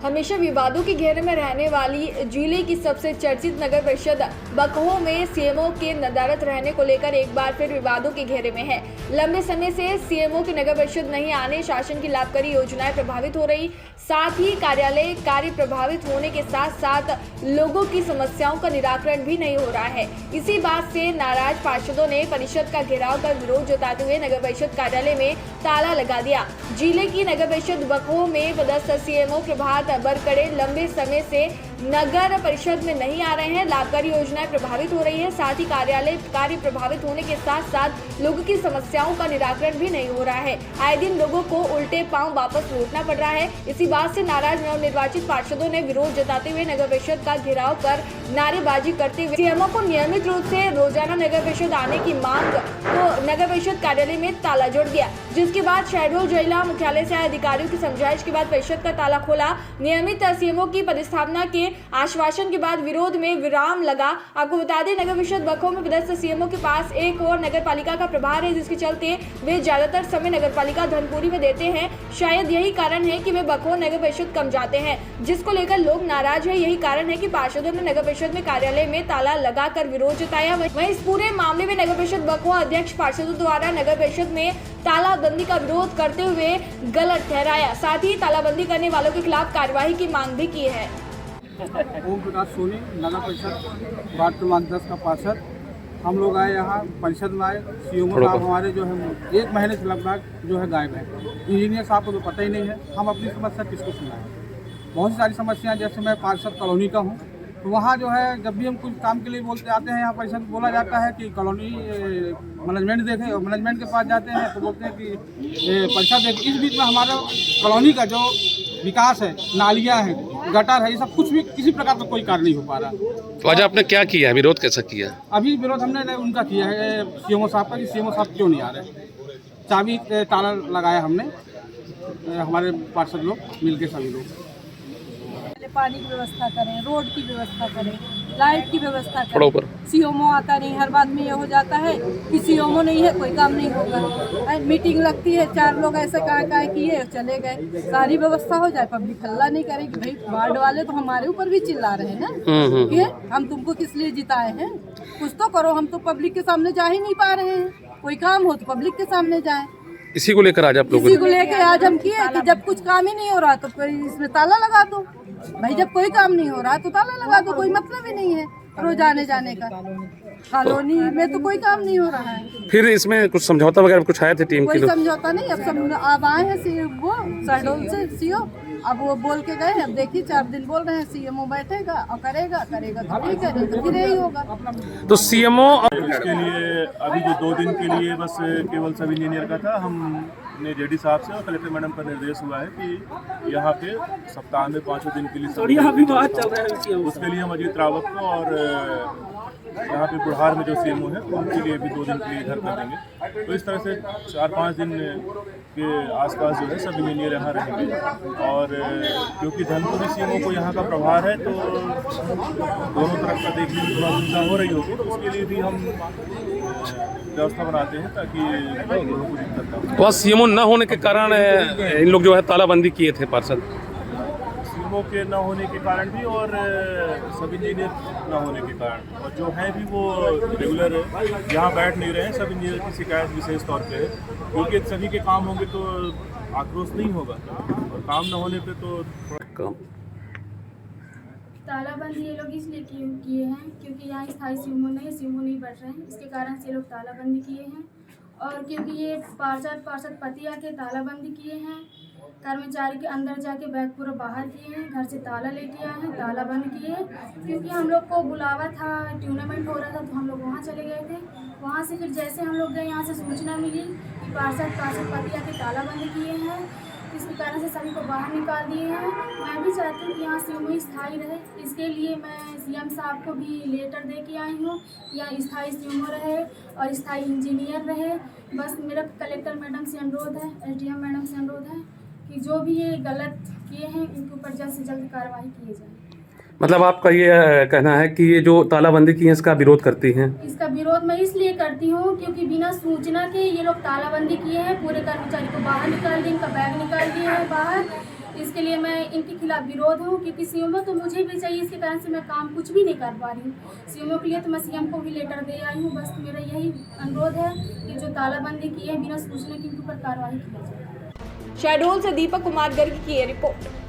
हमेशा विवादों के घेरे में रहने वाली जिले की सबसे चर्चित नगर परिषद बकहो में सीएमओ के नदारत रहने को लेकर एक बार फिर विवादों के घेरे में है। लंबे समय से सीएमओ की नगर परिषद नहीं आने, शासन की लाभकारी योजनाएं प्रभावित हो रही, साथ ही कार्यालय कार्य प्रभावित होने के साथ साथ लोगों की समस्याओं का निराकरण भी नहीं हो रहा है। इसी बात से नाराज पार्षदों ने परिषद का घेराव कर विरोध जताते हुए नगर परिषद कार्यालय में ताला लगा दिया। जिले की नगर परिषद बकहो में पदस्थ सीएमओ प्रभात बरकड़े लंबे समय से नगर परिषद में नहीं आ रहे हैं। लाभकारी योजनाएं प्रभावित हो रही है, साथ ही कार्यालय कार्य प्रभावित होने के साथ साथ लोगों की समस्याओं का निराकरण भी नहीं हो रहा है। आए दिन लोगों को उल्टे पांव वापस लौटना पड़ रहा है। इसी बात से नाराज नवनिर्वाचित पार्षदों ने विरोध जताते हुए नगर परिषद का घेराव कर नारेबाजी करते हुए सीएमओ को नियमित रूप से रोजाना नगर परिषद आने की मांग को नगर परिषद कार्यालय में ताला जोड़ दिया, जिसके बाद शहडोल जिला मुख्यालय से आए अधिकारियों की समझाइश के बाद परिषद का ताला खोला। नियमित सीएमओ की पदस्थापना के आश्वासन के बाद विरोध में विराम लगा। आपको बता दें, नगर परिषद बकहो में पदस्थ सीएमओ के पास एक और नगर पालिका का प्रभार है, जिसके चलते वे ज्यादातर समय नगर पालिका धनपुरी में देते हैं। शायद यही कारण है कि वे बकहो नगर परिषद कम जाते हैं, जिसको लेकर लोग नाराज है। यही कारण है कि पार्षदों ने नगर परिषद में कार्यालय में ताला लगाकर विरोध जताया। वहीं इस पूरे मामले में नगर परिषद बकहो अध्यक्ष पार्षदों द्वारा नगर परिषद में तालाबंदी का विरोध करते हुए गलत ठहराया, साथ ही तालाबंदी करने वालों के खिलाफ कार्रवाई की मांग भी की है। ओम प्रकाश सोनी, नगर परिषद वार्ड क्रमांक 10 का पार्षद। हम लोग आए यहाँ परिषद में आए। सीएमओ साहब हमारे जो है 1 महीने से लगभग जो है गायब है। इंजीनियर साहब को तो पता ही नहीं है। हम अपनी समस्या किसको सुनाएं? बहुत सारी समस्याएं, जैसे मैं पार्षद कॉलोनी का हूँ, तो वहाँ जो है जब भी हम कुछ काम के लिए बोलते आते हैं, यहाँ परिषद बोला जाता है कि कॉलोनी मैनेजमेंट देखे, और मैनेजमेंट के पास जाते हैं तो बोलते हैं कि परिषद देखे। इस बीच में हमारा कॉलोनी का जो विकास है, नालियाँ हैं, गटर है, ये सब कुछ भी किसी प्रकार का कोई कार्य नहीं हो पा रहा। तो आज आपने क्या किया है, विरोध कैसा किया? अभी विरोध हमने उनका किया है सीएमओ साहब का, कि सीएमओ साहब क्यों नहीं आ रहे। चाबी ताला लगाया हमने, हमारे पार्षद लोग मिलके सभी लोग। पानी की व्यवस्था करें, रोड की व्यवस्था करें, लाइट की व्यवस्था करें। सीएमओ आता नहीं, हर बात में ये हो जाता है कि सीएमओ नहीं है, कोई काम नहीं होगा। मीटिंग लगती है, 4 लोग ऐसे कहा किए चले गए, सारी व्यवस्था हो जाए, पब्लिक हल्ला नहीं करेगी। भाई वार्ड वाले तो हमारे ऊपर भी चिल्ला रहे हैं ना कि हम तुमको किस लिए जिताए हैं, कुछ तो करो। हम तो पब्लिक के सामने जा ही नहीं पा रहे हैं। कोई काम हो तो पब्लिक के सामने जाए। इसी को लेकर आज आप लोग इसी को लेकर आज हम किए कि जब कुछ काम ही नहीं हो रहा तो फिर इसमें ताला लगा दो। भाई जब कोई काम नहीं हो रहा तो ताला लगा दो, कोई मतलब ही नहीं है रोज आने जाने का। कॉलोनी में तो कोई काम नहीं हो रहा है। फिर इसमें कुछ समझौता वगैरह कुछ आए थे टीम के कोई लोग? समझौता नहीं, अब आए हैं वो शहडोल से सीओ। अब वो बोल के गए हैं, अब देखिए 4 दिन बोल रहे हैं सीएमओ बैठेगा और करेगा तो ठीक है, नहीं तो फिर यही होगा। तो सीएमओ इसके लिए अभी जो 2 दिन के लिए बस केवल सब इंजीनियर का था, हमने जेडी साहब से और कलेक्टर मैडम का निर्देश हुआ है कि यहाँ पे सप्ताह में 5 दिन के लिए अभी बात चल रहा है। उसके लिए हम अजीत रावत को और यहाँ पे बुढ़ार में जो सीएमओ है उनके लिए भी 2 दिन के लिए घर कर देंगे। तो इस तरह से 4-5 दिन के आसपास जो है सब इंजीनियर यहाँ रहेंगे। और क्योंकि धनपुरी सीएमओ को यहाँ का प्रभार है, तो दोनों तरफ का देखने में थोड़ा सुविधा हो रही होगी, तो उसके लिए भी हम व्यवस्था बनाते हैं ताकि लोगों को दिक्कत ना हो। तो सीएमओ न होने के कारण इन लोग जो है तालाबंदी किए थे पार्षद? सीएमओ के न होने के कारण भी और सब इंजीनियर न होने के कारण, और जो हैं भी वो रेगुलर यहाँ बैठ नहीं रहे हैं। सब इंजीनियर की शिकायत विशेष तौर पे है, क्योंकि सभी के काम होंगे तो आक्रोश नहीं होगा, और काम न होने पे तो थोड़ा तालाबंदी ये लोग इसलिए किए हैं क्योंकि यहाँ स्थायी सीएमओ नहीं बढ़ रहे हैं, इसके कारण से ये लोग तालाबंदी किए हैं। और क्योंकि ये पार्षद पति आके तालाबंदी किए हैं, कर्मचारी के अंदर जाके बैग पूरा बाहर किए हैं, घर से ताला लेके आए हैं, ताला बंद किए हैं। क्योंकि हम लोग को बुलावा था, टूर्नामेंट हो रहा था, तो हम लोग वहाँ चले गए थे। वहाँ से फिर जैसे हम लोग गए, यहाँ से सूचना मिली कि पार्षद पति आके ताला बंद किए हैं, इसके कारण से सभी को बाहर निकाल दिए हैं। मैं भी चाहती हूँ कि यहाँ सीएमओ स्थायी रहे, इसके लिए मैं सीएम साहब को भी लेटर दे के आई हूँ, यहाँ स्थायी सीएमओ रहे और स्थायी इंजीनियर रहे। बस मेरा कलेक्टर मैडम से अनुरोध है, एसडीएम मैडम से अनुरोध है कि जो भी ये गलत किए हैं इनके ऊपर जल्द से जल्द कार्रवाई की जाए। मतलब आपका ये कहना है कि ये जो तालाबंदी की है इसका विरोध करती हैं? इसका विरोध मैं इसलिए करती हूँ क्योंकि बिना सूचना के ये लोग तालाबंदी किए हैं, पूरे कर्मचारी को बाहर निकाल दिए, इनका बैग निकाल दिए हैं बाहर। इसके लिए मैं इनके खिलाफ विरोध हूँ, क्योंकि सीएमओ तो मुझे भी चाहिए, इसके कारण से मैं काम कुछ भी नहीं कर पा रही हूँ। सीएमओ के लिए तो मैं सीएम को भी लेटर दे आई हूँ। बस मेरा यही अनुरोध है कि जो तालाबंदी की है बिना सूचना के इनके ऊपर कार्रवाई की जाए। शहडोल से दीपक कुमार गर्ग की ये रिपोर्ट।